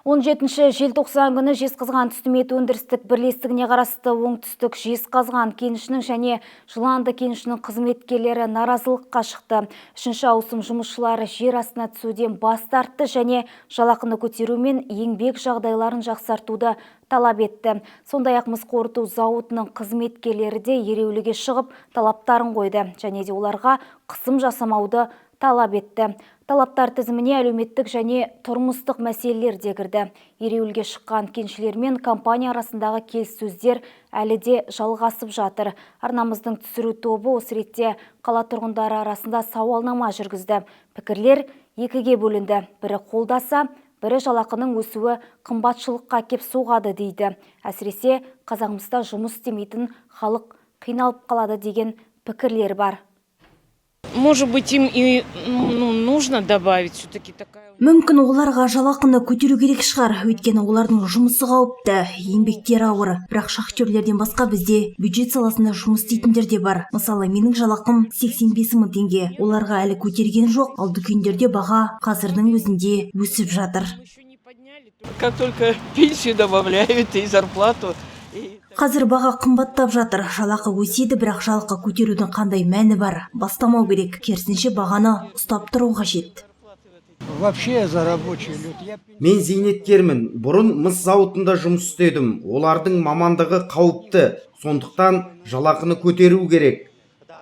17 желтоқсан күні Жезқазған түсті өндірістік бірлестігіне қарасты оңтүстік Жезқазған кенішінің және Жыланды кенішінің қызметкерлері наразылыққа шықты. Үшінші ауысым жұмысшылары жер астына түсуден бас тартты және жалақыны көтеру мен еңбек жағдайларын жақсартуды талап етті. Сондай-ақ мыс қорыту зауытының қызметкерлері де ереуілге шығып талаптарын қойды және де оларға қысым жасамауды талап етті. Талаптар тізіміне әлеуметтік және тұрмыстық мәселелер де кірді. Ереуілге шыққан кеншілер мен компания арасындағы келіссөздер әлі де жалғасып жатыр. Арнамыздың түсіру тобы осы ретте қала тұрғындары арасында сауалнама жүргізді. Пікірлер екіге бөлінді. Бірі қолдаса, бірі жалақының өсуі қымбатшылыққа кеп соғады дейді. Әсіресе Қазағымызда жұмыс істемейтін халық қиналып қалады деген пікірлер бар. Может быть, им и нужно добавить все-таки такая... Мүмкін оларға жалақыны көтеру керек шығар, өйткені олардың жұмысы қауіпті, еңбектері ауыр. Бірақ шахтерлерден басқа бізде бюджет саласында жұмыс істейтіндер де бар. Мысалы, менің жалақым 85 мың теңге. Оларға әлі көтерген жоқ, ал дүкендерде баға қазірдің өзінде өсіп жатыр. Как только пенсию добавляют и зарплату. Қазір баға қымбаттап жатыр. Жалақы өседі, бірақ жалақы көтерудің қандай мәні бар? Бастамау керек. Керісінше бағаны ұстап тұру қажет. Вообще за рабочий люд. Мен зейнеткермін. Бұрын мыс зауытында жұмыс істедім. Олардың мамандығы қауіпті. Сондықтан жалақыны көтеру керек.